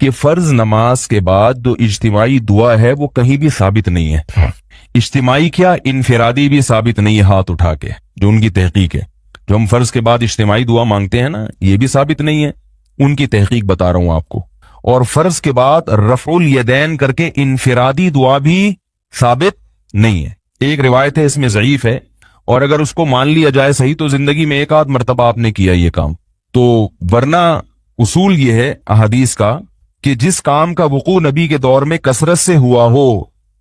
کہ فرض نماز کے بعد جو اجتماعی دعا ہے وہ کہیں بھی ثابت نہیں ہے. اجتماعی کیا، انفرادی بھی ثابت نہیں ہے ہاتھ اٹھا کے، جو ان کی تحقیق ہے. جو ہم فرض کے بعد اجتماعی دعا مانگتے ہیں نا، یہ بھی ثابت نہیں ہے، ان کی تحقیق بتا رہا ہوں آپ کو. اور فرض کے بعد رفع الیدین کر کے انفرادی دعا بھی ثابت نہیں ہے. ایک روایت ہے، اس میں ضعیف ہے، اور اگر اس کو مان لیا جائے صحیح تو زندگی میں ایک آدھ مرتبہ آپ نے کیا یہ کام. تو ورنہ اصول یہ ہے احادیث کا کہ جس کام کا وقوع نبی کے دور میں کثرت سے ہوا ہو،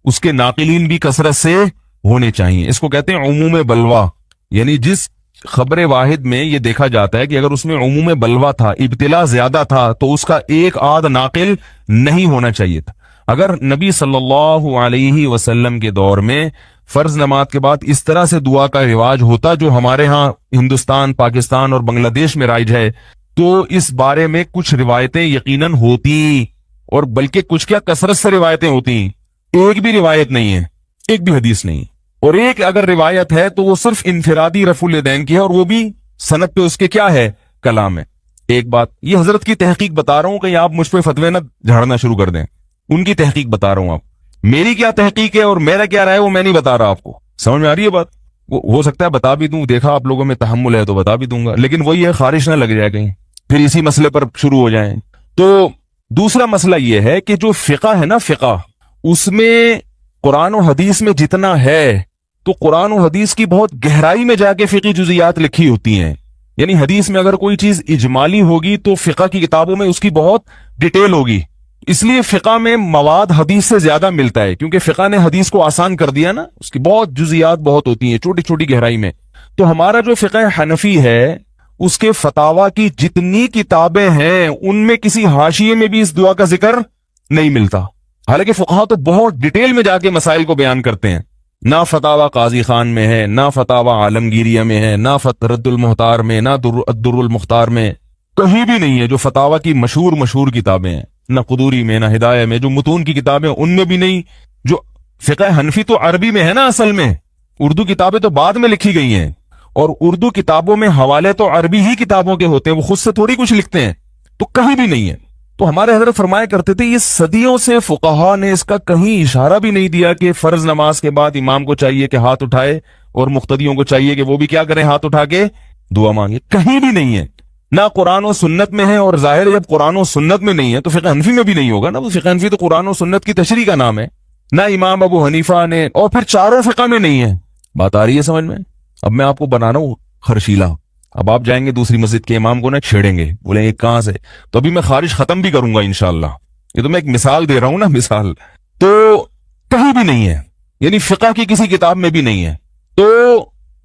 اس کے ناقلین بھی کثرت سے ہونے چاہیے. اس کو کہتے ہیں عموم بلوا، یعنی جس خبر واحد میں یہ دیکھا جاتا ہے کہ اگر اس میں عموم بلوا تھا، ابتلا زیادہ تھا، تو اس کا ایک آدھ ناقل نہیں ہونا چاہیے تھا. اگر نبی صلی اللہ علیہ وسلم کے دور میں فرض نماز کے بعد اس طرح سے دعا کا رواج ہوتا جو ہمارے ہاں ہندوستان، پاکستان اور بنگلہ دیش میں رائج ہے، تو اس بارے میں کچھ روایتیں یقیناً ہوتی، اور بلکہ کچھ کیا کثرت سے روایتیں ہوتی. ایک بھی روایت نہیں ہے، ایک بھی حدیث نہیں، اور ایک اگر روایت ہے تو وہ صرف انفرادی رفع الیدین کی ہے، اور وہ بھی سند پہ اس کے کیا ہے، کلام ہے. ایک بات یہ حضرت کی تحقیق بتا رہا ہوں کہ آپ مجھ پہ فتوے نہ جھاڑنا شروع کر دیں. ان کی تحقیق بتا رہا ہوں، آپ میری کیا تحقیق ہے اور میرا کیا رائے وہ میں نہیں بتا رہا آپ کو. سمجھ میں آ رہی ہے بات؟ ہو سکتا ہے بتا بھی دوں، دیکھا آپ لوگوں میں تحمل ہے تو بتا بھی دوں گا، لیکن وہی ہے خارش نہ لگ جائے کہیں، پھر اسی مسئلے پر شروع ہو جائیں. تو دوسرا مسئلہ یہ ہے کہ جو فقہ ہے نا، فقہ اس میں قرآن و حدیث میں جتنا ہے تو قرآن و حدیث کی بہت گہرائی میں جا کے فقہی جزیات لکھی ہوتی ہیں. یعنی حدیث میں اگر کوئی چیز اجمالی ہوگی تو فقہ کی کتابوں میں اس کی بہت ڈیٹیل ہوگی. اس لیے فقہ میں مواد حدیث سے زیادہ ملتا ہے، کیونکہ فقہ نے حدیث کو آسان کر دیا نا، اس کی بہت جزیات بہت ہوتی ہیں چھوٹی چھوٹی گہرائی میں. تو ہمارا جو فقہ حنفی ہے اس کے فتاوی کی جتنی کتابیں ہیں ان میں کسی حاشیے میں بھی اس دعا کا ذکر نہیں ملتا، حالانکہ فقہا تو بہت ڈیٹیل میں جا کے مسائل کو بیان کرتے ہیں. نہ فتاوی قاضی خان میں ہے، نہ فتاوی عالمگیریہ میں ہے، نہ رد المحتار میں، نہ الدر المختار میں، کہیں بھی نہیں ہے. جو فتاوی کی مشہور کتابیں ہیں، نہ قدوری میں، نہ ہدایہ میں، جو متون کی کتابیں ان میں بھی نہیں. جو فقہ حنفی تو عربی میں ہے نا، اصل میں اردو کتابیں تو بعد میں لکھی گئی ہیں، اور اردو کتابوں میں حوالے تو عربی ہی کتابوں کے ہوتے ہیں، وہ خود سے تھوڑی کچھ لکھتے ہیں، تو کہیں بھی نہیں ہے. تو ہمارے حضرت فرمایا کرتے تھے یہ صدیوں سے فقہا نے اس کا کہیں اشارہ بھی نہیں دیا کہ فرض نماز کے بعد امام کو چاہیے کہ ہاتھ اٹھائے اور مقتدیوں کو چاہیے کہ وہ بھی کیا کریں، ہاتھ اٹھا کے دعا مانگے. کہیں بھی نہیں ہے، نہ قرآن و سنت میں ہے، اور ظاہر ہے جب قرآن و سنت میں نہیں ہے تو فقہ حنفی میں بھی نہیں ہوگا نا. وہ فقہ حنفی تو قرآن و سنت کی تشریح کا نام ہے. نہ امام ابو حنیفہ نے، اور پھر چاروں فقہ میں نہیں ہے. بات آ رہی ہے سمجھ میں؟ اب میں آپ کو بنا رہا ہوں خرشیلا. اب آپ جائیں گے دوسری مسجد کے امام کو نہ چھیڑیں گے، بولیں گے کہاں سے، تو ابھی میں خارج ختم بھی کروں گا انشاءاللہ. یہ تو میں ایک مثال دے رہا ہوں نا، مثال. تو کہیں بھی نہیں ہے، یعنی فقہ کی کسی کتاب میں بھی نہیں ہے. تو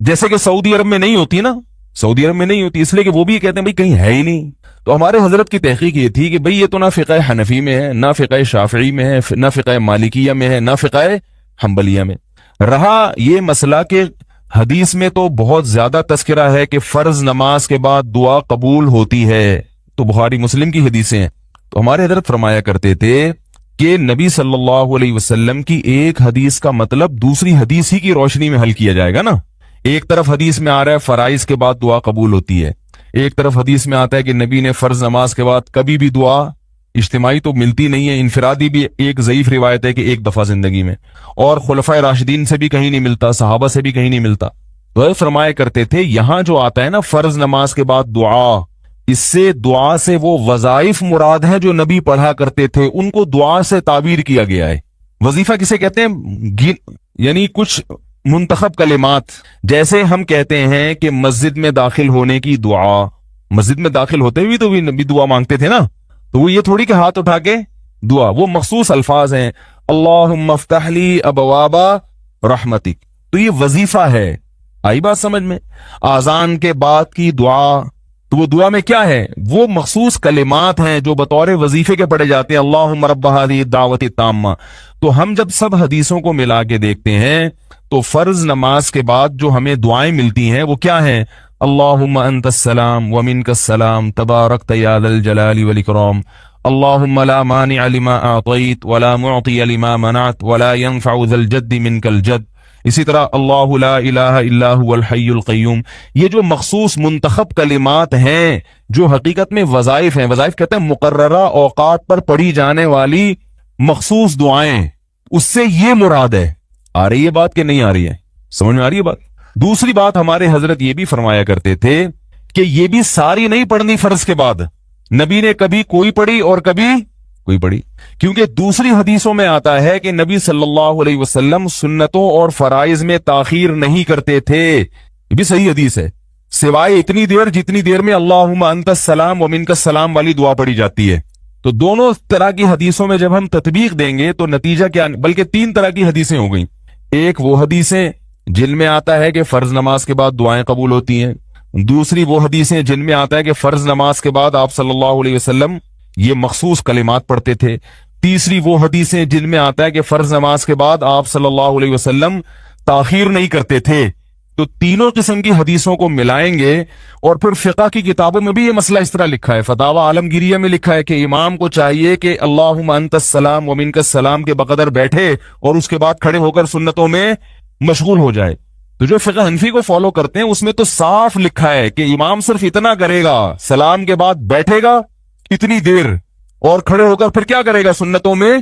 جیسے کہ سعودی عرب میں نہیں ہوتی نا، سعودی عرب میں نہیں ہوتی اس لیے کہ وہ بھی کہتے ہیں بھائی کہیں ہے ہی نہیں. تو ہمارے حضرت کی تحقیق یہ تھی کہ بھئی یہ تو نہ فقہ حنفی میں ہے، نہ فقہ شافعی میں ہے، نہ فقہ مالکیہ میں ہے، نہ فقہ حنبلیہ میں. رہا یہ مسئلہ کہ حدیث میں تو بہت زیادہ تذکرہ ہے کہ فرض نماز کے بعد دعا قبول ہوتی ہے، تو بخاری مسلم کی حدیثیں ہیں. تو ہمارے حضرت فرمایا کرتے تھے کہ نبی صلی اللہ علیہ وسلم کی ایک حدیث کا مطلب دوسری حدیث ہی کی روشنی میں حل کیا جائے گا نا. ایک طرف حدیث میں آ رہا ہے فرائض کے بعد دعا قبول ہوتی ہے، ایک طرف حدیث میں آتا ہے کہ نبی نے فرض نماز کے بعد کبھی بھی دعا، اجتماعی تو ملتی نہیں ہے، انفرادی بھی ایک ضعیف روایت ہے کہ ایک دفعہ زندگی میں، اور خلفائے راشدین سے بھی کہیں نہیں ملتا، صحابہ سے بھی کہیں نہیں ملتا. تو فرمایا کرتے تھے یہاں جو آتا ہے نا فرض نماز کے بعد دعا، اس سے دعا سے وہ وظائف مراد ہیں جو نبی پڑھا کرتے تھے، ان کو دعا سے تعبیر کیا گیا ہے. وظیفہ کسے کہتے ہیں؟ یعنی کچھ منتخب کلمات. جیسے ہم کہتے ہیں کہ مسجد میں داخل ہونے کی دعا، مسجد میں داخل ہوتے ہوئے تو بھی نبی دعا مانگتے تھے نا، تو وہ یہ تھوڑی کہ ہاتھ اٹھا کے دعا، وہ مخصوص الفاظ ہیں، اللہم افتح لی ابواب رحمتک. تو یہ وظیفہ ہے. آئی بات سمجھ میں؟ آذان کے بعد کی دعا، تو وہ دعا میں کیا ہے؟ وہ مخصوص کلمات ہیں جو بطور وظیفے کے پڑھے جاتے ہیں، اللہم رب هذه الدعوۃ التامہ. تو ہم جب سب حدیثوں کو ملا کے دیکھتے ہیں تو فرض نماز کے بعد جو ہمیں دعائیں ملتی ہیں وہ کیا ہیں؟ اللہم انت السلام ومنک السلام تبارکت یا ذا الجلال والاکرام، اللہم لا مانع لما اعطیت ولا معطی لما منعت ولا ينفع ذا الجد منک الجد. اسی طرح اللہ لا الہ الا هو الحی القیوم، یہ جو مخصوص منتخب کلمات ہیں جو حقیقت میں وظائف ہیں، وظائف کہتے ہیں مقررہ اوقات پر پڑھی جانے والی مخصوص دعائیں، اس سے یہ مراد ہے۔ آ رہی ہے بات کہ نہیں آ رہی ہے؟ سمجھ میں آ رہی ہے بات؟ دوسری بات، ہمارے حضرت یہ بھی فرمایا کرتے تھے کہ یہ بھی ساری نہیں پڑھنی فرض کے بعد، نبی نے کبھی کوئی پڑھی اور کبھی کوئی پڑھی، کیونکہ دوسری حدیثوں میں آتا ہے کہ نبی صلی اللہ علیہ وسلم سنتوں اور فرائض میں تاخیر نہیں کرتے تھے، یہ بھی صحیح حدیث ہے، سوائے اتنی دیر جتنی دیر میں اللہم انت السلام و منک السلام والی دعا پڑھی جاتی ہے۔ تو دونوں طرح کی حدیثوں میں جب ہم تطبیق دیں گے تو نتیجہ کیا، بلکہ تین طرح کی حدیثیں ہو گئیں، ایک وہ حدیثیں جن میں آتا ہے کہ فرض نماز کے بعد دعائیں قبول ہوتی ہیں، دوسری وہ حدیثیں جن میں آتا ہے کہ فرض نماز کے بعد آپ صلی اللہ علیہ وسلم یہ مخصوص کلمات پڑھتے تھے، تیسری وہ حدیثیں جن میں آتا ہے کہ فرض نماز کے بعد آپ صلی اللہ علیہ وسلم تاخیر نہیں کرتے تھے۔ تو تینوں قسم کی حدیثوں کو ملائیں گے، اور پھر فقہ کی کتابوں میں بھی یہ مسئلہ اس طرح لکھا ہے، فتاوی عالمگیریہ میں لکھا ہے کہ امام کو چاہیے کہ اللہم انت السلام و منک السلام کے بقدر بیٹھے اور اس کے بعد کھڑے ہو کر سنتوں میں مشغول ہو جائے۔ تو جو فقہ حنفی کو فالو کرتے ہیں اس میں تو صاف لکھا ہے کہ امام صرف اتنا کرے گا، سلام کے بعد بیٹھے گا اتنی دیر اور کھڑے ہو کر پھر کیا کرے گا، سنتوں میں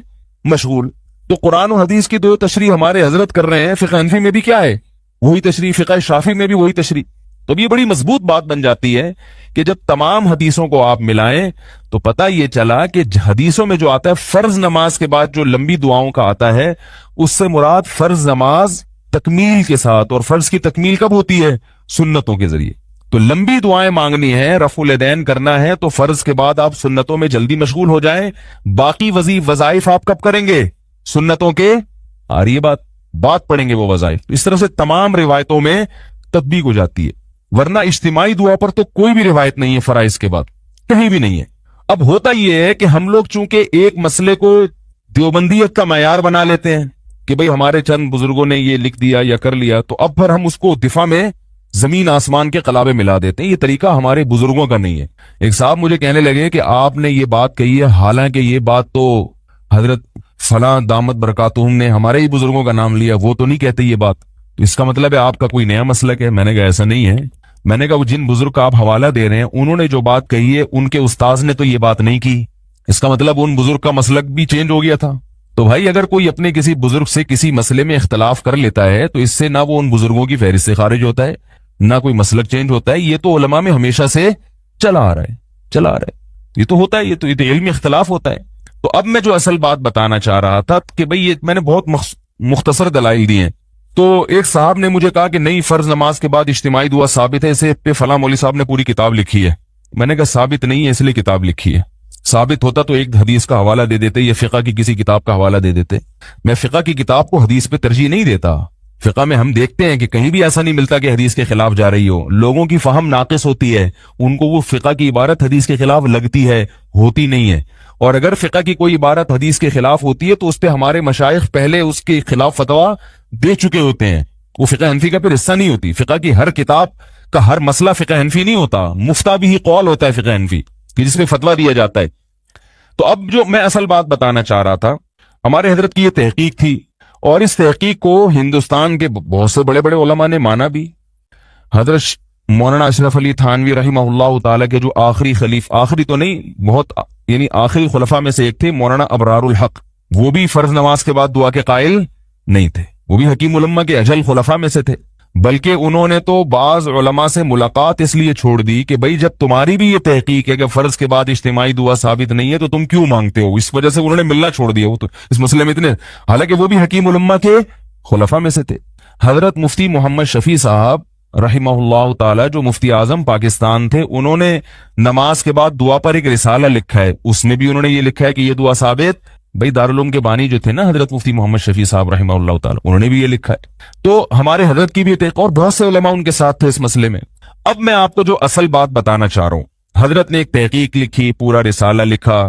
مشغول۔ تو قرآن و حدیث کی جو تشریح ہمارے حضرت کر رہے ہیں، فقہ حنفی میں بھی کیا ہے، وہی تشریح، فقہ شافعی میں بھی وہی تشریح۔ تو یہ بڑی مضبوط بات بن جاتی ہے کہ جب تمام حدیثوں کو آپ ملائیں تو پتہ یہ چلا کہ حدیثوں میں جو آتا ہے فرض نماز کے بعد جو لمبی دعاؤں کا آتا ہے، اس سے مراد فرض نماز تکمیل کے ساتھ، اور فرض کی تکمیل کب ہوتی ہے، سنتوں کے ذریعے۔ تو لمبی دعائیں مانگنی ہے، رفع الیدین کرنا ہے، تو فرض کے بعد آپ سنتوں میں جلدی مشغول ہو جائیں، باقی وظائف آپ کب کریں گے، سنتوں کے، آ رہی ہے بات پڑھیں گے وہ وظائف۔ اس طرح سے تمام روایتوں میں تطبیق ہو جاتی ہے، ورنہ اجتماعی دعا پر تو کوئی بھی روایت نہیں ہے فرائض کے بعد، کہیں بھی نہیں ہے۔ اب ہوتا یہ ہے کہ ہم لوگ چونکہ ایک مسئلے کو دیوبندیت کا معیار بنا لیتے ہیں کہ بھئی ہمارے چند بزرگوں نے یہ لکھ دیا یا کر لیا، تو اب پھر ہم اس کو دفاع میں زمین آسمان کے قلابے ملا دیتے ہیں۔ یہ طریقہ ہمارے بزرگوں کا نہیں ہے۔ ایک صاحب مجھے کہنے لگے کہ آپ نے یہ بات کہی ہے، حالانکہ یہ بات تو حضرت فلاں دامت برکاتہم نے ہمارے ہی بزرگوں کا نام لیا، وہ تو نہیں کہتے یہ بات، تو اس کا مطلب ہے آپ کا کوئی نیا مسلک ہے۔ میں نے کہا ایسا نہیں ہے، میں نے کہا وہ جن بزرگ کا آپ حوالہ دے رہے ہیں انہوں نے جو بات کہی ہے ان کے استاذ نے تو یہ بات نہیں کی، اس کا مطلب ان بزرگ کا مسلک بھی چینج ہو گیا تھا۔ تو بھائی اگر کوئی اپنے کسی بزرگ سے کسی مسئلے میں اختلاف کر لیتا ہے تو اس سے نہ وہ ان بزرگوں کی فہرست سے خارج ہوتا ہے، نہ کوئی مسلک چینج ہوتا ہے، یہ تو علماء میں ہمیشہ سے چلا آ رہا ہے، یہ تو ہوتا ہے، یہ تو علمی اختلاف ہوتا ہے۔ تو اب میں جو اصل بات بتانا چاہ رہا تھا کہ بھئی یہ میں نے بہت مختصر دلائل دی ہیں۔ تو ایک صاحب نے مجھے کہا کہ نہیں، فرض نماز کے بعد اجتماعی دعا ثابت ہے، اسے پہ فلاں مولوی صاحب نے پوری کتاب لکھی ہے۔ میں نے کہا ثابت نہیں ہے اس لیے کتاب لکھی ہے، ثابت ہوتا تو ایک حدیث کا حوالہ دے دیتے یا فقہ کی کسی کتاب کا حوالہ دے دیتے۔ میں فقہ کی کتاب کو حدیث پہ ترجیح نہیں دیتا، فقہ میں ہم دیکھتے ہیں کہ کہیں بھی ایسا نہیں ملتا کہ حدیث کے خلاف جا رہی ہو، لوگوں کی فہم ناقص ہوتی ہے، ان کو وہ فقہ کی عبارت حدیث کے خلاف لگتی ہے، ہوتی نہیں ہے، اور اگر فقہ کی کوئی عبارت حدیث کے خلاف ہوتی ہے تو اس پہ ہمارے مشائخ پہلے اس کے خلاف فتویٰ دے چکے ہوتے ہیں، وہ فقہ حنفی کا پھر حصہ نہیں ہوتی۔ فقہ کی ہر کتاب کا ہر مسئلہ فقہ حنفی نہیں ہوتا، مفتہ بھی ہی قول ہوتا ہے فقہ حنفی کہ جس پہ فتویٰ دیا جاتا ہے۔ تو اب جو میں اصل بات بتانا چاہ رہا تھا، ہمارے حضرت کی یہ تحقیق تھی، اور اس تحقیق کو ہندوستان کے بہت سے بڑے بڑے علماء نے مانا بھی۔ حضرت مولانا اشرف علی تھانوی رحمہ اللہ تعالیٰ کے جو آخری تو نہیں، بہت یعنی آخری خلفاء میں سے ایک تھے مولانا ابرار الحق، وہ بھی فرض نماز کے بعد دعا کے قائل نہیں تھے، وہ بھی حکیم الامہ کے اجل خلفاء میں سے تھے، بلکہ انہوں نے تو بعض علماء سے ملاقات اس لیے چھوڑ دی کہ بھئی جب تمہاری بھی یہ تحقیق ہے کہ فرض کے بعد اجتماعی دعا ثابت نہیں ہے تو تم کیوں مانگتے ہو، اس وجہ سے انہوں نے ملنا چھوڑ دیا، وہ تو اس مسئلے میں اتنے، حالانکہ وہ بھی حکیم الامہ کے خلفاء میں سے تھے۔ حضرت مفتی محمد شفیع صاحب رحمہ اللہ تعالی جو مفتی اعظم پاکستان تھے، انہوں نے نماز کے بعد دعا پر ایک رسالہ لکھا ہے، اس میں بھی انہوں نے یہ لکھا ہے کہ یہ دعا ثابت، بھئی دارالعلوم کے بانی جو تھے نا حضرت مفتی محمد شفیع صاحب رحمہ اللہ تعالی، انہوں نے بھی یہ لکھا ہے۔ تو ہمارے حضرت کی بھی تحقیق، اور بہت سے علماء ان کے ساتھ تھے اس مسئلے میں۔ اب میں آپ کو جو اصل بات بتانا چاہ رہا ہوں، حضرت نے ایک تحقیق لکھی، پورا رسالہ لکھا،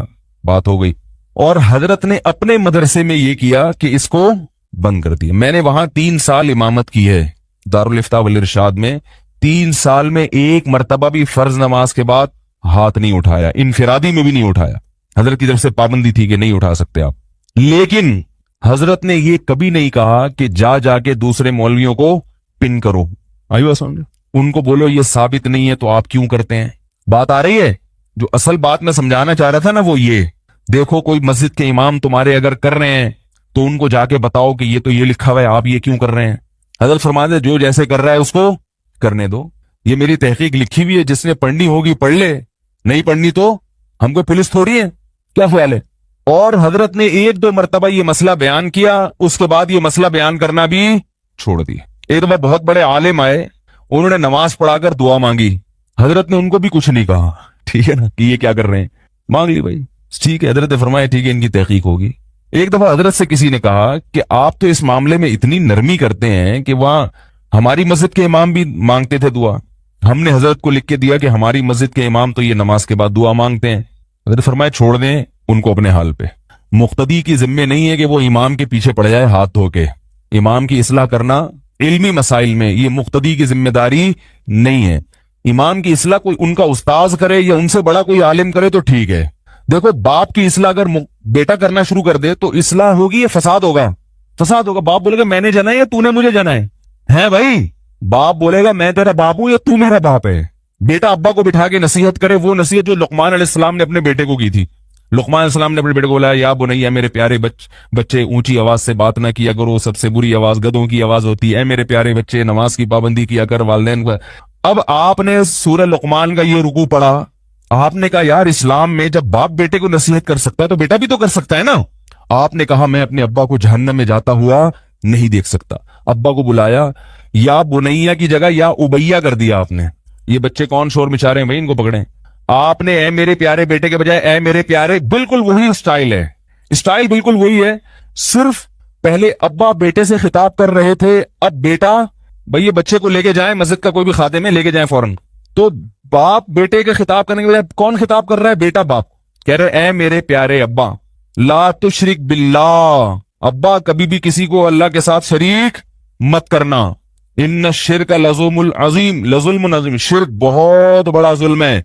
بات ہو گئی، اور حضرت نے اپنے مدرسے میں یہ کیا کہ اس کو بند کر دیا۔ میں نے وہاں 3 سال امامت کی ہے دارالافتاء والارشاد میں، 3 سال میں ایک مرتبہ بھی فرض نماز کے بعد ہاتھ نہیں اٹھایا، انفرادی میں بھی نہیں اٹھایا، حضرت کی طرف سے پابندی تھی کہ نہیں اٹھا سکتے آپ۔ لیکن حضرت نے یہ کبھی نہیں کہا کہ جا جا کے دوسرے مولویوں کو پن کرو، آئی بات سمجھے، ان کو بولو یہ ثابت نہیں ہے تو آپ کیوں کرتے ہیں. بات آ رہی ہے؟ جو اصل بات میں سمجھانا چاہ رہا تھا نا وہ یہ، دیکھو کوئی مسجد کے امام تمہارے اگر کر رہے ہیں تو ان کو جا کے بتاؤ کہ یہ تو یہ لکھا ہوا ہے، آپ یہ کیوں کر رہے ہیں. حضرت فرماتے جو جیسے کر رہا ہے اس کو کرنے دو. یہ میری تحقیق لکھی ہوئی ہے، جس نے پڑھنی ہوگی پڑھ لے، نہیں پڑھنی تو ہم کو پولیس تھوڑی ہے. کیا خیال ہے؟ اور حضرت نے ایک دو مرتبہ یہ مسئلہ بیان کیا، اس کے بعد یہ مسئلہ بیان کرنا بھی چھوڑ دی. ایک دفعہ بہت بڑے عالم آئے، انہوں نے نماز پڑھا کر دعا مانگی، حضرت نے ان کو بھی کچھ نہیں کہا، ٹھیک ہے نا، کہ یہ کیا کر رہے ہیں، مانگ لی بھائی، ٹھیک ہے. حضرت نے فرمایا ٹھیک ہے ان کی تحقیق ہوگی. ایک دفعہ حضرت سے کسی نے کہا کہ آپ تو اس معاملے میں اتنی نرمی کرتے ہیں کہ وہاں ہماری مسجد کے امام بھی مانگتے تھے دعا، ہم نے حضرت کو لکھ کے دیا کہ ہماری مسجد کے امام تو یہ نماز کے بعد دعا مانگتے ہیں. حضرت فرمایا چھوڑ دیں ان کو اپنے حال پہ. مقتدی کی ذمہ نہیں ہے کہ وہ امام کے پیچھے پڑ جائے ہاتھ دھو کے. امام کی اصلاح کرنا علمی مسائل میں یہ مقتدی کی ذمہ داری نہیں ہے. امام کی اصلاح کوئی ان کا استاذ کرے یا ان سے بڑا کوئی عالم کرے تو ٹھیک ہے. دیکھو باپ کی اصلاح اگر بیٹا کرنا شروع کر دے تو اصلاح ہوگی یا فساد ہوگا؟ فساد ہوگا. باپ بولے گا میں نے جنا ہے یا تو نے مجھے جنا ہے بھائی. باپ بولے گا میں تیرا باپ ہوں یا تو میرا باپ ہے. بیٹا ابا کو بٹھا کے نصیحت کرے، وہ نصیحت جو لقمان علیہ السلام نے اپنے بیٹے کو کی تھی. لقمان علیہ السلام نے اپنے بیٹے کو بولا یا بنیا میرے پیارے بچے اونچی آواز سے بات نہ کیا کرو، سب سے بری آواز گدوں کی آواز ہوتی ہے. اے میرے پیارے بچے نماز کی پابندی کیا کر، والدین کا. اب آپ نے سورہ لقمان کا یہ رکوع پڑھا، آپ نے کہا یار اسلام میں جب باپ بیٹے کو نصیحت کر سکتا ہے تو بیٹا بھی تو کر سکتا ہے نا. آپ نے کہا میں اپنے ابا کو جہنم میں جاتا ہوا نہیں دیکھ سکتا. ابا کو بلایا، یا بنیا کی جگہ یا ابیا کر دیا آپ نے. یہ بچے کون شور مچا رہے ہیں بھائی، ان کو پکڑیں. آپ نے اے میرے پیارے بیٹے کے بجائے اے میرے پیارے، بالکل وہی اسٹائل ہے، اسٹائل بالکل وہی ہے. صرف پہلے ابا بیٹے سے خطاب کر رہے تھے، اب بیٹا بھائی یہ بچے کو لے کے جائیں مسجد کا کوئی بھی خادم ہے لے کے جائیں فوراً. تو باپ بیٹے کے خطاب کرنے کے بجائے کون خطاب کر رہا ہے؟ بیٹا باپ. کہہ رہے اے میرے پیارے ابا لا تشرک باللہ، ابا کبھی بھی کسی کو اللہ کے ساتھ شریک مت کرنا. ان الشرک لظلم العظیم، لظلم عظیم، شرک بہت بڑا ظلم ہے.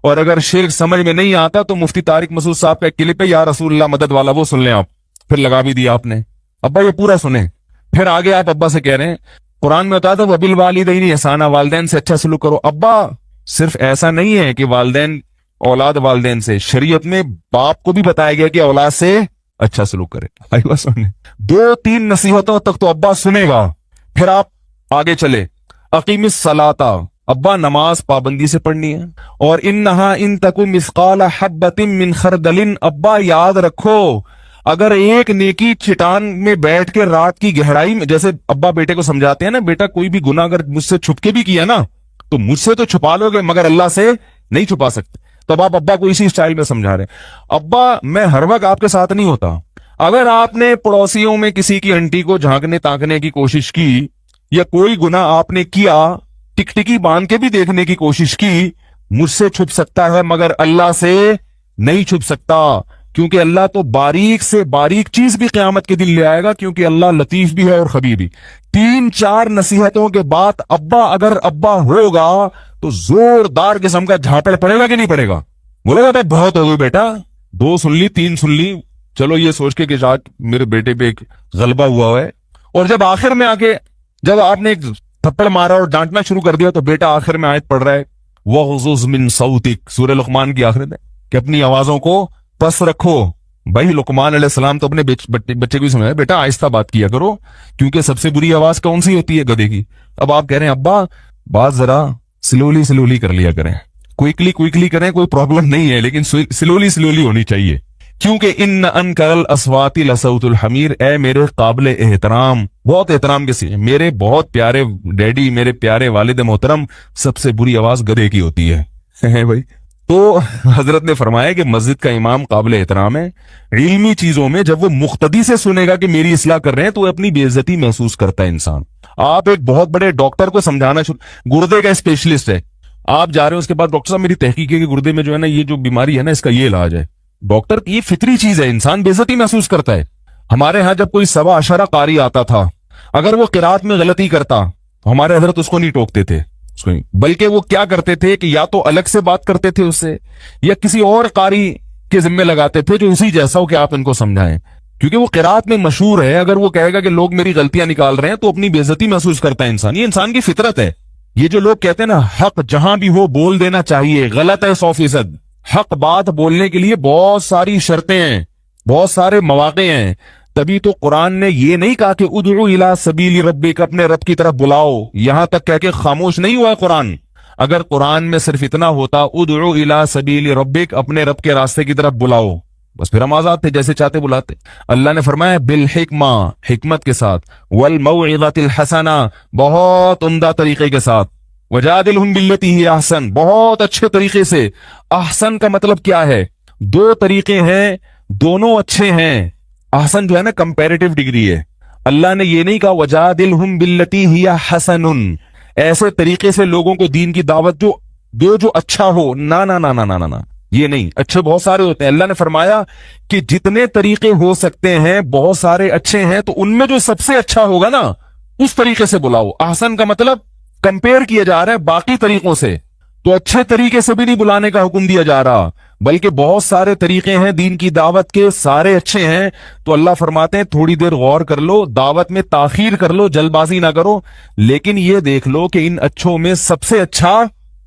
اور اگر شرک سمجھ میں نہیں آتا تو مفتی طارق مسعود صاحب کا کلپ ہے یا رسول اللہ مدد والا، وہ سن لیں آپ. پھر لگا بھی دیا آپ نے. ابا یہ پورا سنیں. پھر آگے آپ ابا سے کہہ رہے ہیں قرآن میں بتایا تھا وبالوالدین احسانا، والدین سے اچھا سلوک کرو. ابا صرف ایسا نہیں ہے کہ والدین اولاد والدین سے، شریعت میں باپ کو بھی بتایا گیا کہ اولاد سے اچھا سلوک کرے. دو تین نصیحتوں تک تو ابا سنے گا. پھر آپ آگے چلے، اقیم الصلاۃ، ابا نماز پابندی سے پڑھنی ہے. اور انہا ان تکو مثقال حبۃ من خردل، ابا یاد رکھو اگر ایک نیکی چٹان میں بیٹھ کے رات کی گہرائی میں، جیسے ابا بیٹے کو سمجھاتے ہیں نا بیٹا کوئی بھی گناہ اگر مجھ سے چھپ کے بھی کیا نا تو مجھ سے تو چھپا لو گے مگر اللہ سے نہیں چھپا سکتے. تب آپ ابا کو اسی اسٹائل میں سمجھا رہے ہیں. ابا میں ہر وقت آپ کے ساتھ نہیں ہوتا. اگر آپ نے پڑوسیوں میں کسی کی انٹی کو جھانکنے تاکنے کی کوشش کی یا کوئی گناہ آپ نے کیا ٹکٹکی باندھ کے بھی دیکھنے کی کوشش کی، مجھ سے چھپ سکتا ہے مگر اللہ سے نہیں چھپ سکتا. کیونکہ اللہ تو باریک سے باریک چیز بھی قیامت کے دن لے آئے گا، کیونکہ اللہ لطیف بھی ہے اور خبیر بھی. تین چار نصیحتوں کے بعد ابا اگر ابا ہوگا تو زوردار قسم کا جھاپڑ پڑے گا کہ نہیں پڑے گا؟ بولے گا بہت ہو گئی بیٹا، دو سن لی تین سن لی، چلو یہ سوچ کے کہ شاید میرے بیٹے پہ ایک غلبہ ہوا ہے. اور جب آخر میں آ کے جب آپ نے ایک تھپڑ مارا اور ڈانٹنا شروع کر دیا تو بیٹا آخر میں آیت پڑھ رہا ہے وَغْضُضْ مِن صَوْتِكَ، سورہ لقمان کی آخرت ہے کہ اپنی آوازوں کو پس رکھو. بھائی لقمان علیہ السلام تو اپنے بچے کو ہی سمجھایا بیٹا آہستہ بات کیا کرو، کیونکہ سب سے بری آواز کون سی ہوتی ہے؟ گدھے کی. اب آپ کہہ رہے ہیں ابا بات ذرا سلولی کر لیا کریں، کوئکلی کریں، کوئی پرابلم نہیں ہے لیکن سلولی ہونی چاہیے. کیونکہ ان انکر الاصوات لصوت الحمیر، اے میرے قابل احترام، بہت احترام کے ساتھ میرے بہت پیارے ڈیڈی، میرے پیارے والد محترم، سب سے بری آواز گدھے کی ہوتی ہے بھائی. تو حضرت نے فرمایا کہ مسجد کا امام قابل احترام ہے. علمی چیزوں میں جب وہ مقتدی سے سنے گا کہ میری اصلاح کر رہے ہیں تو وہ اپنی بے عزتی محسوس کرتا ہے انسان. آپ ایک بہت بڑے ڈاکٹر کو سمجھانا گردے کا اسپیشلسٹ ہے، آپ جا رہے ہیں اس کے بعد ڈاکٹر صاحب میری تحقیق ہے کہ گردے میں جو ہے نا یہ جو بیماری ہے نا اس کا یہ علاج ہے. ڈاکٹر کی یہ فطری چیز ہے، انسان بے عزتی محسوس کرتا ہے. ہمارے ہاں جب کوئی سوا عشرہ قاری آتا تھا اگر وہ قرات میں غلطی کرتا تو ہمارے حضرت اس کو نہیں ٹوکتے تھے، بلکہ وہ کیا کرتے تھے کہ یا تو الگ سے بات کرتے تھے اس سے یا کسی اور قاری کے ذمے لگاتے تھے جو اسی جیسا ہو کہ آپ ان کو سمجھائیں. کیونکہ وہ قرات میں مشہور ہے. اگر وہ کہے گا کہ لوگ میری غلطیاں نکال رہے ہیں تو اپنی بے عزتی محسوس کرتا ہے انسان. یہ انسان کی فطرت ہے. یہ جو لوگ کہتے ہیں نا حق جہاں بھی ہو بول دینا چاہیے، غلط ہے 100%. حق بات بولنے کے لیے بہت ساری شرطیں ہیں، بہت سارے مواقع ہیں. تبھی تو قرآن نے یہ نہیں کہا کہ ادعو الی سبیل ربک، اپنے رب کی طرف بلاؤ، یہاں تک کہہ کے خاموش نہیں ہوا ہے قرآن. اگر قرآن میں صرف اتنا ہوتا ادعو الی سبیل ربک، اپنے رب کے راستے کی طرف بلاؤ، بس پھر ہم آزاد تھے، جیسے چاہتے بلاتے. اللہ نے فرمایا بالحکمہ، حکمت کے ساتھ، والموعظۃ الحسنہ، بہت عمدہ طریقے کے ساتھ، وجادلہم باللتی ہی احسن، بہت اچھے طریقے سے. احسن کا مطلب کیا ہے؟ دو طریقے ہیں، دونوں اچھے ہیں. احسن جو ہے نا کمپیریٹو ڈگری ہے. اللہ نے یہ نہیں کہا وجادلہم باللتی ہی احسن، ایسے طریقے سے لوگوں کو دین کی دعوت جو اچھا ہو. نا نا نا نا نا نا، یہ نہیں. اچھے بہت سارے ہوتے ہیں. اللہ نے فرمایا کہ جتنے طریقے ہو سکتے ہیں بہت سارے اچھے ہیں، تو ان میں جو سب سے اچھا ہوگا نا اس طریقے سے بلاؤ. احسن کا مطلب کمپیئر کیا جا رہا ہے باقی طریقوں سے. تو اچھے طریقے سے بھی نہیں بلانے کا حکم دیا جا رہا، بلکہ بہت سارے طریقے ہیں دین کی دعوت کے، سارے اچھے ہیں. تو اللہ فرماتے ہیں تھوڑی دیر غور کر لو، دعوت میں تاخیر کر لو، جلد بازی نہ کرو، لیکن یہ دیکھ لو کہ ان اچھوں میں سب سے اچھا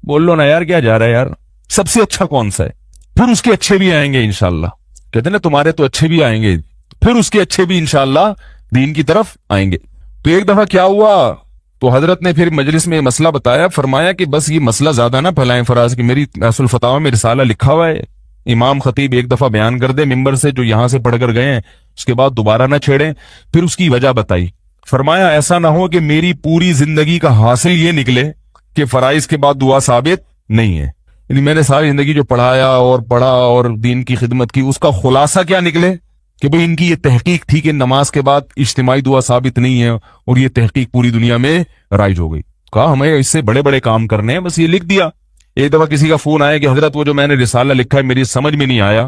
بول لو نا. یار کیا جا رہا ہے یار، سب سے اچھا کون سا ہے؟ پھر اس کے اچھے بھی آئیں گے انشاءاللہ. کہتے ہیں نا تمہارے تو اچھے بھی آئیں گے، پھر اس کے اچھے بھی انشاءاللہ دین کی طرف آئیں گے. تو ایک دفعہ کیا ہوا، تو حضرت نے پھر مجلس میں مسئلہ بتایا. فرمایا کہ بس یہ مسئلہ زیادہ نہ پھیلائیں فراز، کی میری اصل فتاوی میں رسالہ لکھا ہوا ہے، امام خطیب ایک دفعہ بیان کر دے ممبر سے جو یہاں سے پڑھ کر گئے ہیں، اس کے بعد دوبارہ نہ چھیڑیں. پھر اس کی وجہ بتائی. فرمایا ایسا نہ ہو کہ میری پوری زندگی کا حاصل یہ نکلے کہ فرائض کے بعد دعا ثابت نہیں ہے. یعنی میں نے ساری زندگی جو پڑھایا اور پڑھا اور دین کی خدمت کی، اس کا خلاصہ کیا نکلے کہ بھئی ان کی یہ تحقیق تھی کہ نماز کے بعد اجتماعی دعا ثابت نہیں ہے، اور یہ تحقیق پوری دنیا میں رائج ہو گئی. کہا ہمیں اس سے بڑے بڑے کام کرنے ہیں، بس یہ لکھ دیا. ایک دفعہ کسی کا فون آیا کہ حضرت وہ جو میں نے رسالہ لکھا ہے میری سمجھ میں نہیں آیا،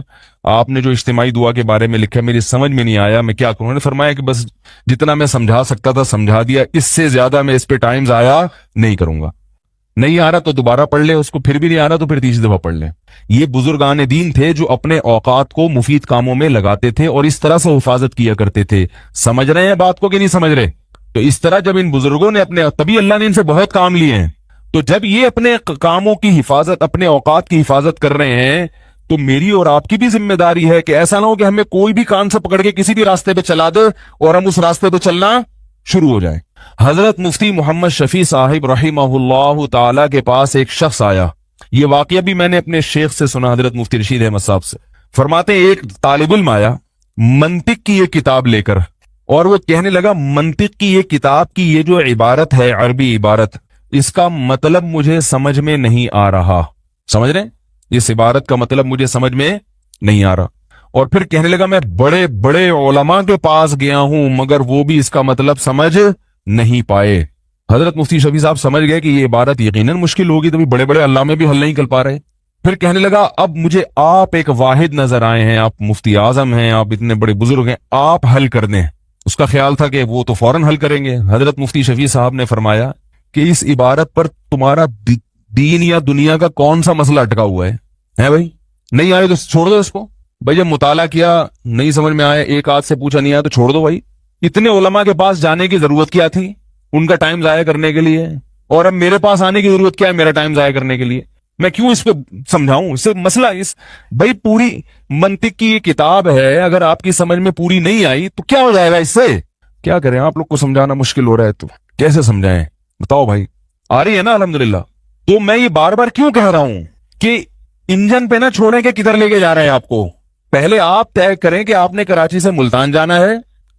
آپ نے جو اجتماعی دعا کے بارے میں لکھا ہے میری سمجھ میں نہیں آیا، میں کیا کروں؟ انہوں نے فرمایا کہ بس جتنا میں سمجھا سکتا تھا سمجھا دیا، اس سے زیادہ میں اس پہ ٹائم ضائع نہیں کروں گا. نہیں آ رہا تو دوبارہ پڑھ لے اس کو، پھر بھی نہیں آ رہا تو پھر تیسری دفعہ پڑھ لے. یہ بزرگان دین تھے جو اپنے اوقات کو مفید کاموں میں لگاتے تھے اور اس طرح سے حفاظت کیا کرتے تھے. سمجھ رہے ہیں بات کو کہ نہیں سمجھ رہے؟ تو اس طرح جب ان بزرگوں نے تبھی اللہ نے ان سے بہت کام لیے ہیں. تو جب یہ اپنے کاموں کی حفاظت، اپنے اوقات کی حفاظت کر رہے ہیں، تو میری اور آپ کی بھی ذمہ داری ہے کہ ایسا نہ ہو کہ ہمیں کوئی بھی کان سے پکڑ کے کسی بھی راستے پہ چلا دے اور ہم اس راستے پہ چلنا شروع ہو جائیں. حضرت مفتی محمد شفیع صاحب رحمہ اللہ تعالی کے پاس ایک شخص آیا. یہ واقعہ بھی میں نے اپنے شیخ سے سنا، حضرت مفتی رشید احمد صاحب سے. فرماتے ہیں ایک طالب علم آیا منطق کی یہ کتاب لے کر، اور وہ کہنے لگا منطق کی یہ کتاب کی یہ جو عبارت ہے، عربی عبارت، اس کا مطلب مجھے سمجھ میں نہیں آ رہا. سمجھ رہے ہیں؟ اس عبارت کا مطلب مجھے سمجھ میں نہیں آ رہا. اور پھر کہنے لگا میں بڑے بڑے علماء کے پاس گیا ہوں مگر وہ بھی اس کا مطلب سمجھ نہیں پائے. حضرت مفتی شفیع صاحب سمجھ گئے کہ یہ عبارت یقیناً مشکل ہوگی، تبھی بڑے بڑے علامے بھی حل نہیں کر پا رہے. پھر کہنے لگا اب مجھے آپ ایک واحد نظر آئے ہیں، آپ مفتی اعظم ہیں، آپ اتنے بڑے بزرگ ہیں، آپ حل کر دیں. اس کا خیال تھا کہ وہ تو فوراً حل کریں گے. حضرت مفتی شفیع صاحب نے فرمایا کہ اس عبارت پر تمہارا دین یا دنیا کا کون سا مسئلہ اٹکا ہوا ہے بھائی؟ نہیں آئے تو چھوڑ دو اس کو. بھائی جب مطالعہ کیا نہیں سمجھ میں آیا، ایک آدھ سے پوچھا نہیں آیا تو چھوڑ دو. بھائی اتنے علماء کے پاس جانے کی ضرورت کیا تھی ان کا ٹائم ضائع کرنے کے لیے؟ اور اب میرے پاس آنے کی ضرورت کیا ہے میرا ٹائم ضائع کرنے کے لیے؟ میں کیوں اس پہ سمجھاؤں؟ اس سے مسئلہ بھائی پوری منطق کی یہ کتاب ہے، اگر آپ کی سمجھ میں پوری نہیں آئی تو کیا ہو جائے گا؟ اس سے کیا کریں؟ آپ لوگ کو سمجھانا مشکل ہو رہا ہے تو کیسے سمجھائیں؟ بتاؤ بھائی. آ رہی ہے نا الحمدللہ. تو میں یہ بار بار کیوں کہہ رہا ہوں کہ انجن پہ نہ چھوڑیں کہ کدھر لے کے جا رہے ہیں آپ کو. پہلے آپ طے کریں کہ آپ نے کراچی سے ملتان جانا ہے،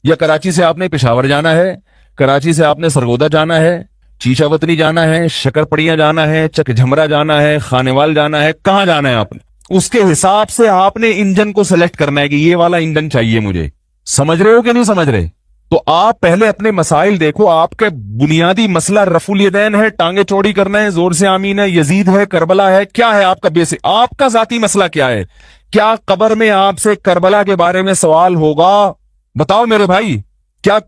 یا کراچی سے آپ نے پشاور جانا ہے، کراچی سے آپ نے سرگودا جانا ہے، چیچا وطنی جانا ہے، شکر پڑیاں جانا ہے، چک جھمرا جانا ہے، خانیوال جانا ہے، کہاں جانا ہے آپ نے. اس کے حساب سے آپ نے انجن کو سلیکٹ کرنا ہے کہ یہ والا انجن چاہیے مجھے. سمجھ رہے ہو کہ نہیں سمجھ رہے؟ تو آپ پہلے اپنے مسائل دیکھو. آپ کا بنیادی مسئلہ رفع الیدین ہے، ٹانگیں چوڑی کرنا ہے، زور سے آمین ہے، یزید ہے، کربلا ہے، کیا ہے آپ کا بیسک؟ آپ کا ذاتی مسئلہ کیا ہے؟ کیا قبر میں آپ سے کربلا کے بارے میں سوال ہوگا؟ بتاؤ میرے بھائی، کیا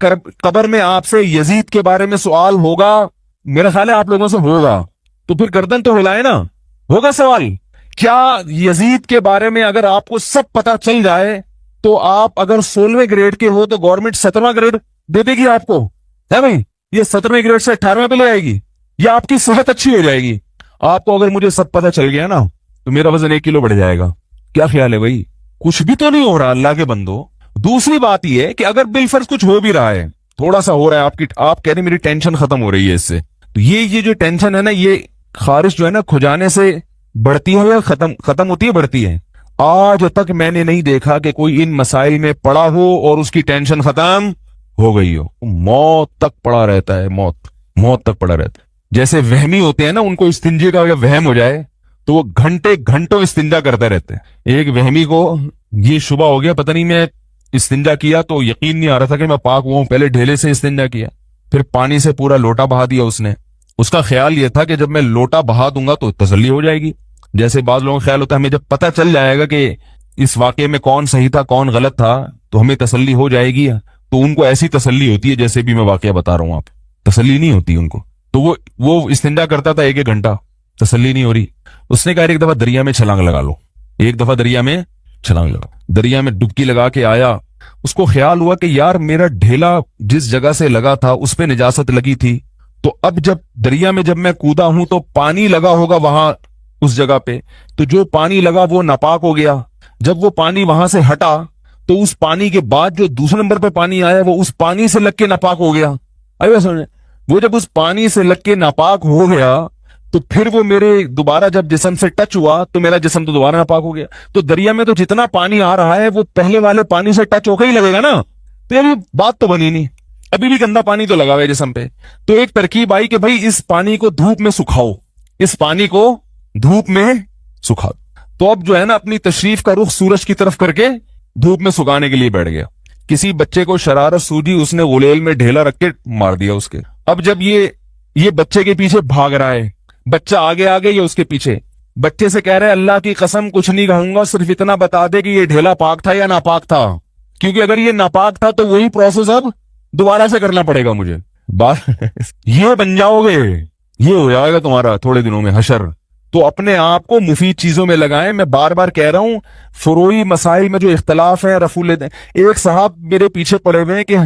قبر میں آپ سے یزید کے بارے میں سوال ہوگا؟ میرا خیال ہے آپ لوگوں سے ہوگا. تو پھر گردن تو ہلائے نا. ہوگا سوال. کیا یزید کے بارے میں اگر آپ کو سب پتا چل جائے تو آپ اگر 16ویں گریڈ کے ہو تو گورنمنٹ 17واں گریڈ دے دے گی آپ کو، ہے بھائی؟ یہ 17ویں گریڈ سے 18ویں پہ لے آئے گی، یا آپ کی صحت اچھی ہو جائے گی؟ آپ کو اگر مجھے سب پتہ چل گیا نا تو میرا وزن 1 کلو بڑھ جائے گا. کیا خیال ہے بھائی؟ کچھ بھی تو نہیں ہو رہا اللہ کے بندو. دوسری بات یہ ہے کہ اگر بالفرض کچھ ہو بھی رہا ہے، تھوڑا سا ہو رہا ہے، آپ کہہ رہے میری ٹینشن ختم ہو رہی ہے اس سے، تو یہ جو ٹینشن ہے نا، یہ خارش جو ہے نا کھجانے سے بڑھتی ہے یا ختم ہوتی ہے؟ بڑھتی ہے. آج تک میں نے نہیں دیکھا کہ کوئی ان مسائل میں پڑا ہو اور اس کی ٹینشن ختم ہو گئی ہو. موت تک پڑا رہتا ہے، موت تک پڑا رہتا ہے. جیسے وہمی ہوتے ہیں نا، ان کو استنجے کا اگر وہم ہو جائے تو وہ گھنٹوں استنجا کرتے رہتے ہیں. ایک وہمی کو یہ شبہ ہو گیا، پتہ نہیں میں استنجا کیا تو یقین نہیں آ رہا تھا کہ میں پاک ہوا ہوں، پہلے ڈھیلے سے استنجا کیا، پھر پانی سے پورا لوٹا بہا دیا اس نے. اس کا خیال یہ تھا کہ جب میں لوٹا بہا دوں گا تو تسلی ہو جائے گی. جیسے بعض لوگوں کا خیال ہوتا ہے ہمیں جب پتہ چل جائے گا کہ اس واقعے میں کون صحیح تھا کون غلط تھا تو ہمیں تسلی ہو جائے گی. تو ان کو ایسی تسلی ہوتی ہے جیسے بھی میں واقعہ بتا رہا ہوں، آپ تسلی نہیں ہوتی ان کو. تو وہ استنجا کرتا تھا 1 گھنٹہ، تسلی نہیں ہو رہی. اس نے کہا ایک دفعہ دریا میں چھلانگ لگا لو. ایک دفعہ دریا میں چھلانگ لگا، دریا میں ڈبکی لگا کے آیا. اس کو خیال ہوا کہ یار میرا ڈھیلا جس جگہ سے لگا تھا اس پہ نجاست لگی تھی، تو اب جب دریا میں جب میں کودا ہوں تو پانی لگا ہوگا وہاں اس جگہ پہ، تو جو پانی لگا وہ ناپاک ہو گیا. جب وہ پانی وہاں سے ہٹا تو اس پانی کے بعد جو دوسرے نمبر پہ پانی آیا وہ اس پانی سے لگ کے ناپاک ہو گیا. وہ جب اس پانی سے لگ کے ناپاک ہو گیا تو پھر وہ میرے دوبارہ جب جسم سے ٹچ ہوا تو میرا جسم تو دوبارہ ناپاک ہو گیا. تو دریا میں تو جتنا پانی آ رہا ہے وہ پہلے والے پانی سے ٹچ ہو کے ہی لگے گا نا. تو یہ بات تو بنی نہیں، ابھی بھی گندا پانی تو لگا ہوا ہے جسم پہ. تو ایک ترکیب آئی کہ بھائی اس پانی کو دھوپ میں سکھاؤ، اس پانی کو دھوپ میں سکھاؤ. تو اب جو ہے نا اپنی تشریف کا رخ سورج کی طرف کر کے دھوپ میں سکھانے کے لیے بیٹھ گیا. کسی بچے کو شرارت سوجی، اس نے غلیل میں ڈھیلا رکھ کے مار دیا اس کے. اب جب یہ بچے کے پیچھے بھاگ رہا ہے، بچہ آگے یا اس کے پیچھے، بچے سے کہہ رہے اللہ کی قسم کچھ نہیں کہوں گا، صرف اتنا بتا دے کہ یہ ڈھیلا پاک تھا یا ناپاک تھا، کیونکہ اگر یہ ناپاک تھا تو وہی پروسیس اب دوبارہ سے کرنا پڑے گا مجھے. یہ بن جاؤ گے، یہ ہو جائے گا تمہارا تھوڑے دنوں میں حشر. تو اپنے آپ کو مفید چیزوں میں لگائیں. میں بار بار کہہ رہا ہوں فروعی مسائل میں جو اختلاف ہے، رفع الیدین. ایک صاحب میرے پیچھے پڑے ہوئے ہیں کہ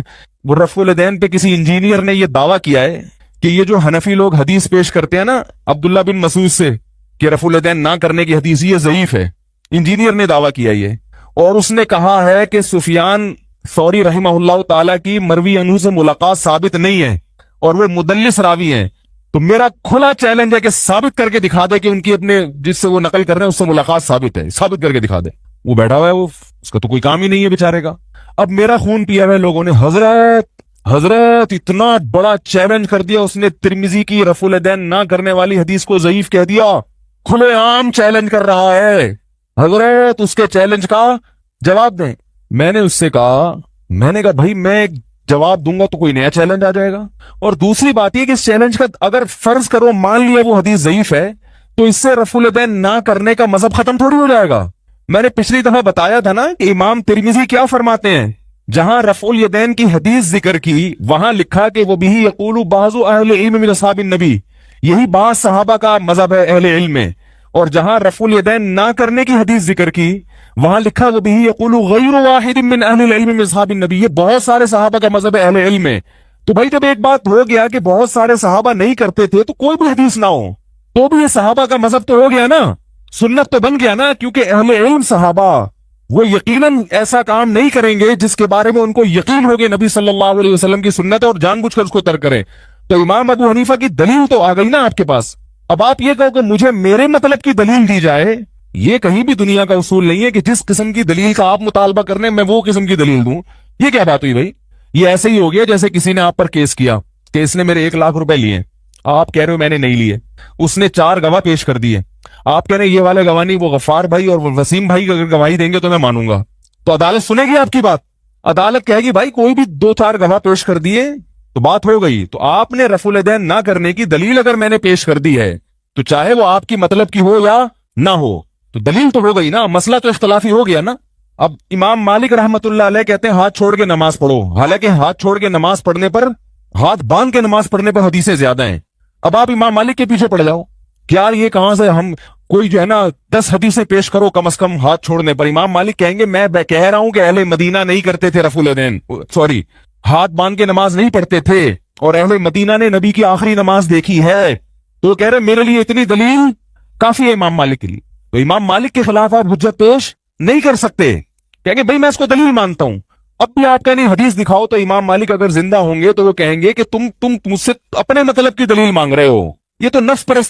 وہ رفع الیدین پہ کسی انجینئر نے یہ دعویٰ کیا ہے کہ یہ جو حنفی لوگ حدیث پیش کرتے ہیں نا عبداللہ بن مسعود سے کہ رفع الیدین نہ کرنے کی حدیث یہ ضعیف ہے. انجینئر نے دعویٰ کیا یہ، اور اس نے کہا ہے کہ سفیان ثوری رحمہ اللہ تعالیٰ کی مروی عنہ سے ملاقات ثابت نہیں ہے اور وہ مدلس راوی ہیں. تو میرا کھلا چیلنج ہے کہ ثابت کر کے دکھا دے کہ ان کی اپنے جس سے وہ نقل کر رہے ہیں اس سے ملاقات ثابت ہے، ثابت کر کے دکھا دے. وہ بیٹھا ہوا ہے، وہ اس کا تو کوئی کام ہی نہیں ہے بیچارے کا. اب میرا خون پیا ہوا ہے لوگوں نے، حضرت اتنا بڑا چیلنج کر دیا اس نے، ترمذی کی رفع الیدین نہ کرنے والی حدیث کو ضعیف کہہ دیا. کھلے عام چیلنج کر رہا ہے. حضرت اس کے چیلنج کا جواب دیں. میں نے اس سے کہا بھائی میں جواب دوں گا تو کوئی نیا چیلنج آ جائے گا. اور دوسری بات یہ کہ اس چیلنج کا اگر فرض کرو مان لیا وہ حدیث ضعیف ہے تو اس سے رفع الیدین نہ کرنے کا مذہب ختم تھوڑی ہو جائے گا. میں نے پچھلی دفعہ بتایا تھا نا کہ امام ترمذی کیا فرماتے ہیں، جہاں رفع الیدین کی حدیث ذکر کی وہاں لکھا کہ وہ بھی یقول بعض اہل علم من اصحاب النبی، یہی بعض صحابہ کا مذہب ہے اہل علم میں. اور جہاں رفع الیدین نہ کرنے کی حدیث ذکر کی وہاں لکھا وہ بھی یقول غیر واحد من اہل العلم من اصحاب النبی، یہ بہت سارے صحابہ کا مذہب ہے اہل علم میں. تو بھائی جب ایک بات ہو گیا کہ بہت سارے صحابہ نہیں کرتے تھے تو کوئی بھی حدیث نہ ہو تو بھی یہ صحابہ کا مذہب تو ہو گیا نا، سنت تو بن گیا نا. کیونکہ اہل علم صحابہ وہ یقیناً ایسا کام نہیں کریں گے جس کے بارے میں ان کو یقین ہوگی نبی صلی اللہ علیہ وسلم کی سنت ہے اور جان بوجھ کر اس کو ترک کریں. تو امام ابو حنیفہ کی دلیل تو آ گئی نا آپ کے پاس. اب آپ یہ کہو کہ مجھے میرے مطلب کی دلیل دی جائے، یہ کہیں بھی دنیا کا اصول نہیں ہے کہ جس قسم کی دلیل کا آپ مطالبہ کرنے میں وہ قسم کی دلیل دوں. یہ کیا بات ہوئی بھائی؟ یہ ایسے ہی ہو گیا جیسے کسی نے آپ پر کیس کیا کہ اس نے میرے 1 لاکھ روپے لیے، آپ کہہ رہے ہو میں نے نہیں لیے، اس نے 4 گواہ پیش کر دیے، آپ کہہ رہے ہیں یہ والے گواہ نہیں، وہ غفار بھائی اور وسیم بھائی اگر گواہی دیں گے تو میں مانوں گا. تو عدالت سنے گی آپ کی بات؟ عدالت کہے گی بھائی کوئی بھی 2-4 گواہ پیش کر دیے تو بات ہو گئی. تو آپ نے رفع الیدین نہ کرنے کی دلیل اگر میں نے پیش کر دی ہے تو چاہے وہ آپ کی مطلب کی ہو یا نہ ہو تو دلیل تو ہو گئی نا، مسئلہ تو اختلافی ہو گیا نا. اب امام مالک رحمت اللہ علیہ کہتے ہیں ہاتھ چھوڑ کے نماز پڑھو، حالانکہ ہاتھ چھوڑ کے نماز پڑھنے پر، ہاتھ باندھ کے نماز پڑھنے پر حدیثیں زیادہ ہیں. اب آپ امام مالک کے پیچھے پڑ جاؤ کہ یار یہ کہاں سے ہم کوئی جو ہے نا 10 حدیثیں پیش کرو کم از کم ہاتھ چھوڑنے پر. امام مالک کہیں گے میں کہہ رہا ہوں کہ اہل مدینہ نہیں کرتے تھے رفع الیدین، سوری ہاتھ باندھ کے نماز نہیں پڑھتے تھے، اور اہل مدینہ نے نبی کی آخری نماز دیکھی ہے. تو وہ کہہ رہے میرے لیے اتنی دلیل کافی ہے امام مالک کے لیے. تو امام مالک کے خلاف آپ حجت پیش نہیں کر سکتے. کہیں گے بھائی میں اس کو دلیل مانتا ہوں. اب بھی آپ کہیں حدیث دکھاؤ، تو امام مالک اگر زندہ ہوں گے تو وہ کہیں گے کہ تم مجھ سے اپنے مطلب کی دلیل مانگ رہے ہو، یہ تو نفس پرست